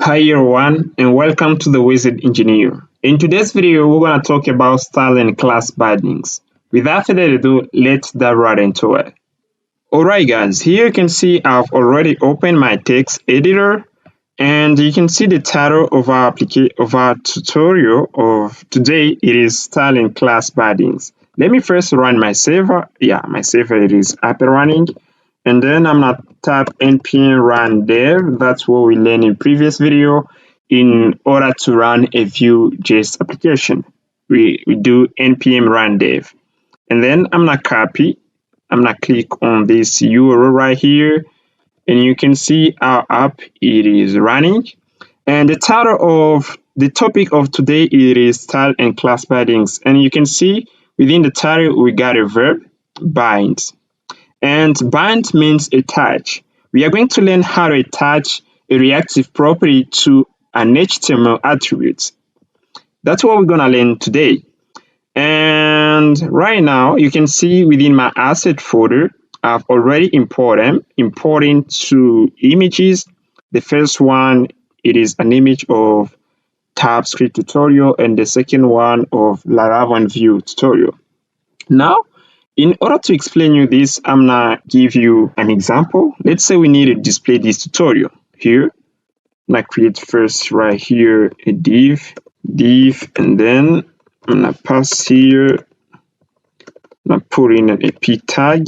Hi everyone and welcome to the Wizard Engineer. In today's video, we're going to talk about style and class bindings. Without further ado, let's dive right into it. Alright guys, here you can see I've already opened my text editor and you can see the title of our tutorial of today. It is style and class bindings. Let me first run my server. Yeah, my server it is up and running. And then I'm gonna tap npm run dev. That's what we learned in previous video. In order to run a vue.js application, we do npm run dev. And then I'm gonna copy. I'm gonna click on this URL right here, and you can see our app it is running. And the topic of today it is style and class bindings. And you can see within the title we got a verb bind. And bind means attach. We are going to learn how to attach a reactive property to an HTML attribute. That's what we're going to learn today. And right now, you can see within my asset folder, I've already importing two images. The first one, it is an image of TypeScript tutorial, and the second one of Laravel Vue tutorial. Now, in order to explain you this, I'm gonna give you an example. Let's say we need to display this tutorial here. I'm gonna create first right here a div, and then I'm gonna pass here. I'm gonna put in a p tag.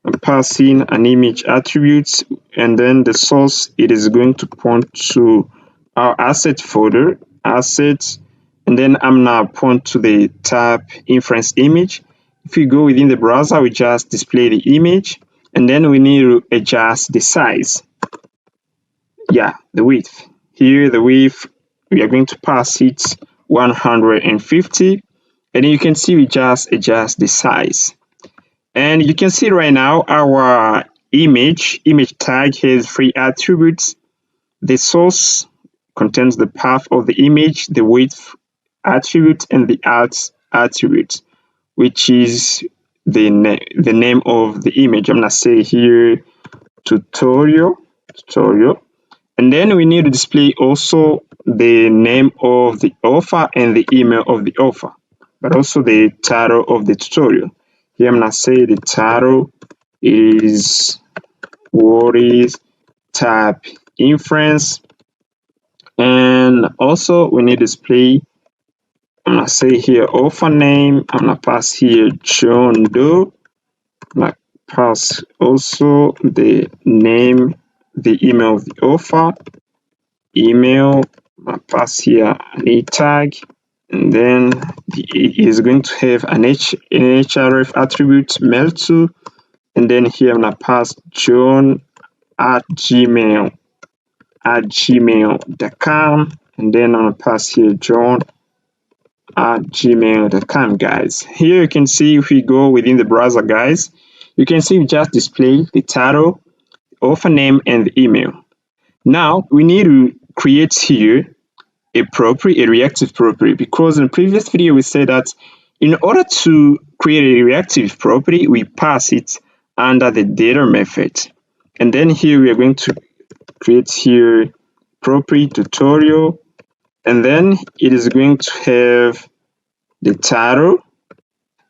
I'm passing an image attribute, and then the source it is going to point to our asset folder, assets, and then I'm gonna point to the tab inference image. If we go within the browser, we just display the image, and then we need to adjust the size. Yeah, the width. Here, the width, we are going to pass it 150, and you can see we just adjust the size. And you can see right now our image tag has three attributes. The source contains the path of the image, the width attribute, and the alt attribute, which is the name of the image. I'm gonna say here tutorial, and then we need to display also the name of the author and the email of the author, but also the title of the tutorial. Here I'm gonna say the title is what is type inference, and also we need to display. I'm gonna say here author name. I'm gonna pass here John Doe. I'm gonna pass also the name, the email of the author, email. I'm gonna pass here an e tag, and then it is going to have an href attribute mail to, and then here I'm gonna pass John at gmail.com, and then I'm gonna pass here John at gmail.com, guys. Here you can see if we go within the browser, guys, you can see we just display the title, author name, and the email. Now we need to create here a reactive property, because in the previous video we said that in order to create a reactive property, we pass it under the data method. And then here we are going to create here property tutorial, and then it is going to have the title,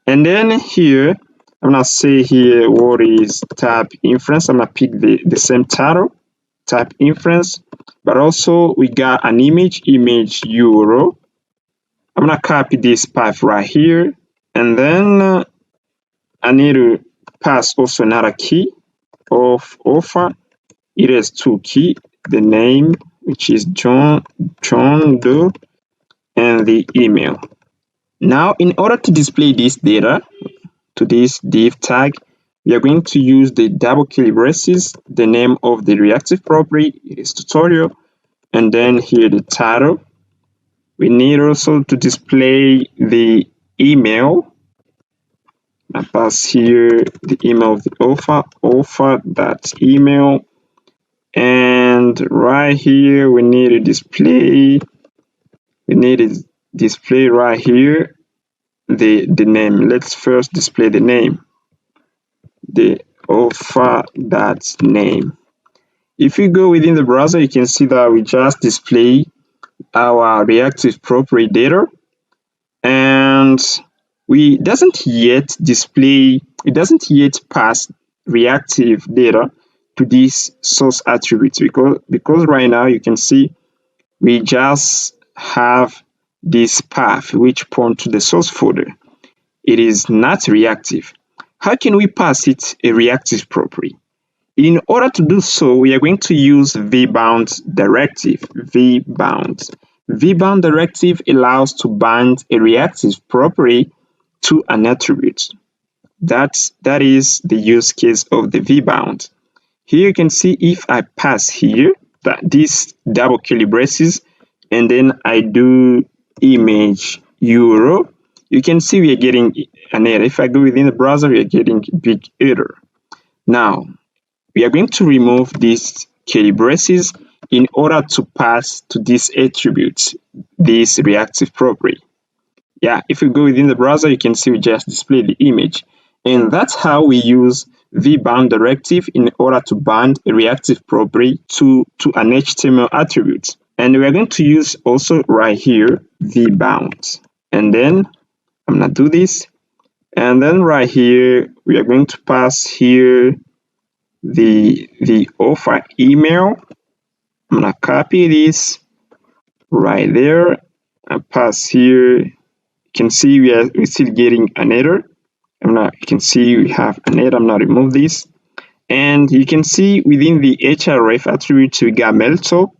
and then here I'm gonna say here what is type inference. I'm gonna pick the same title, type inference, but also we got an image URL. I'm gonna copy this path right here, and then I need to pass also another key of author. It has two keys, the name, which is John Doe, and the email. Now, in order to display this data to this div tag, we are going to use the double curly braces, the name of the reactive property, it is tutorial, and then here the title. We need also to display the email. I pass here the email of the author.email, and right here we need to display right here the name. Let's first display the name, the author.name. If you go within the browser, you can see that we just display our reactive property data, and it doesn't yet pass reactive data to this source attributes, because right now you can see we just have this path which point to the source folder. It is not reactive. How can we pass it a reactive property? In order to do so, we are going to use vbound directive. Vbound directive allows to bind a reactive property to an attribute. That is the use case of the vbound. Here you can see if I pass here that this double curly braces and then I do image euro, you can see we are getting an error. If I go within the browser, we are getting big error. Now, we are going to remove these curly braces in order to pass to this attribute, this reactive property. Yeah, if you go within the browser, you can see we just display the image. And that's how we use vbound directive in order to bind a reactive property to an HTML attribute. And we're going to use also right here vbound. And then I'm gonna do this. And then right here, we are going to pass here the offer email. I'm gonna copy this right there and pass here. You can see we're still getting an error. You can see we have an error. I'm gonna remove this. And you can see within the href attribute we got melto.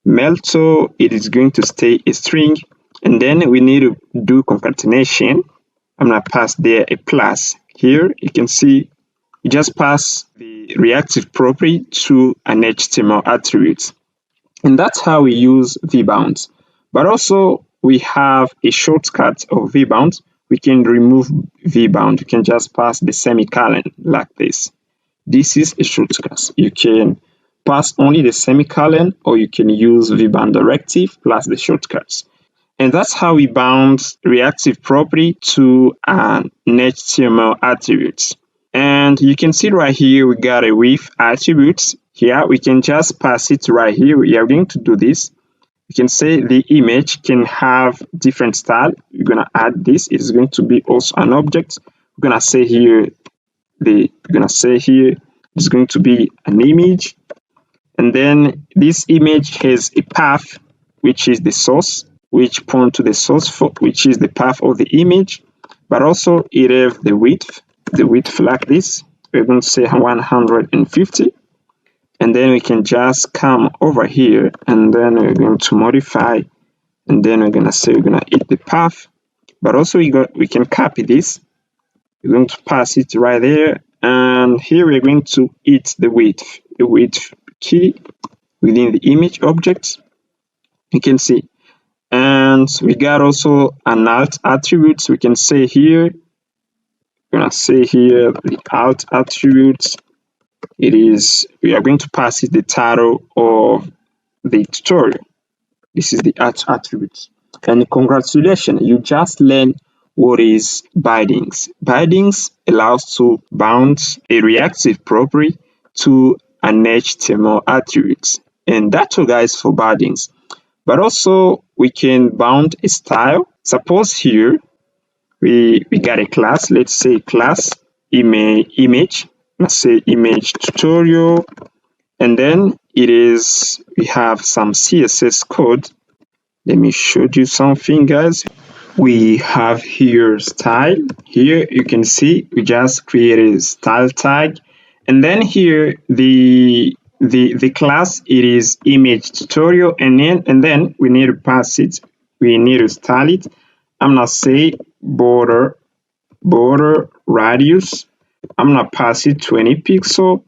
Melto, it is going to stay a string, and then we need to do concatenation. I'm gonna pass there a plus. Here you can see you just pass the reactive property to an HTML attribute. And that's how we use vbounds. But also we have a shortcut of vbounds. We can remove vbound. You can just pass the semicolon like this. This is a shortcut. You can pass only the semicolon, or you can use vbound directive plus the shortcuts. And that's how we bound reactive property to an HTML attribute. And you can see right here we got a with attributes. Here we can just pass it right here. We are going to do this. You can say the image can have different style. We're gonna add this. It is going to be also an object. We're gonna say here it's going to be an image, and then this image has a path which is the source, which point to the source for which is the path of the image, but also it have the width like this. We're going to say 150, and then we can just come over here, and then we're going to modify, and then we're gonna say we're gonna hit the path, but also we can copy this. We're going to pass it right there, and here we're going to hit the width key within the image object. You can see, and we got also an alt attribute. We can say here, we're gonna say here the alt attribute. We are going to pass it the title of the tutorial. This is the alt attribute. And congratulations, you just learned what is bindings. Bindings allows to bound a reactive property to an HTML attribute. And that's all guys for bindings. But also we can bound a style. Suppose here we got a class. Let's say class image. Let's say image tutorial. And then we have some CSS code. Let me show you something, guys. We have here style. Here you can see we just created a style tag, and then here the class, it is image tutorial, and then we need to pass it. We need to style it. I'm gonna say border radius. I'm gonna pass it 20 pixel.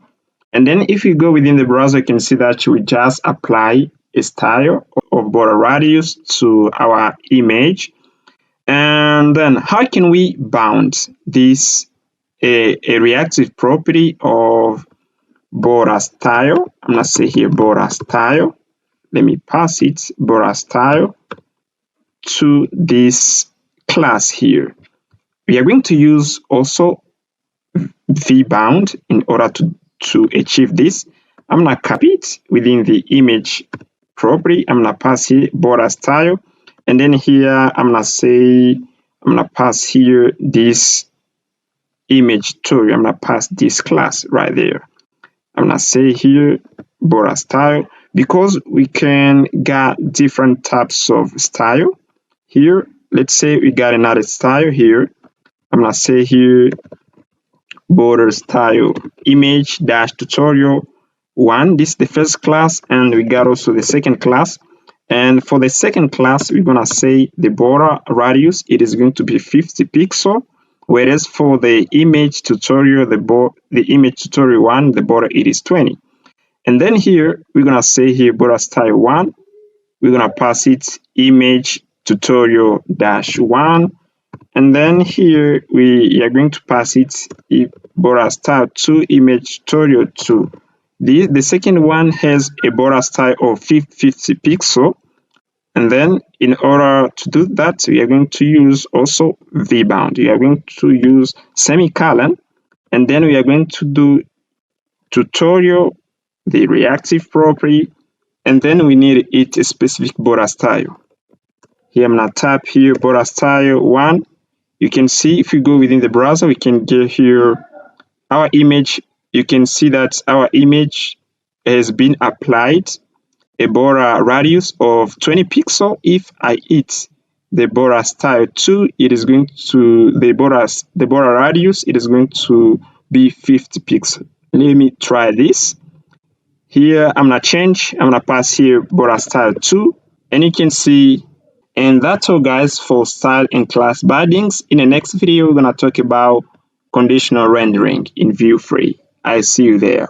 And then if you go within the browser, you can see that we just apply a style of border radius to our image. And then how can we bound this a reactive property of border style? I'm gonna say here border style. Let me pass it border style to this class here. We are going to use also vbound in order to achieve this. I'm gonna copy it within the image property. I'm gonna pass here border style, and then here I'm gonna pass here this image tutorial. I'm gonna pass this class right there. I'm gonna say here border style, because we can get different types of style here. Let's say we got another style here. I'm gonna say here border style image dash tutorial one. This is the first class, and we got also the second class. And for the second class, we're gonna say the border radius, it is going to be 50 pixel, whereas for the image tutorial, the image tutorial one, the border it is 20. And then here we're gonna say here border style one, we're gonna pass it image tutorial dash one, and then here we are going to pass it border style 2 image tutorial 2. The second one has a border style of 50 pixel, and then in order to do that, we are going to use also vbound. We are going to use semicolon, and then we are going to do tutorial, the reactive property, and then we need it a specific border style. Here I'm gonna tap here border style 1. You can see if you go within the browser, we can get here our image. You can see that our image has been applied a border radius of 20 pixel. If I hit the border style 2, it is going to the border radius, it is going to be 50 pixel. Let me try this. Here I'm gonna pass here border style 2, and you can see. And that's all guys for style and class bindings. In the next video, we're gonna talk about conditional rendering in Vue 3. I see you there.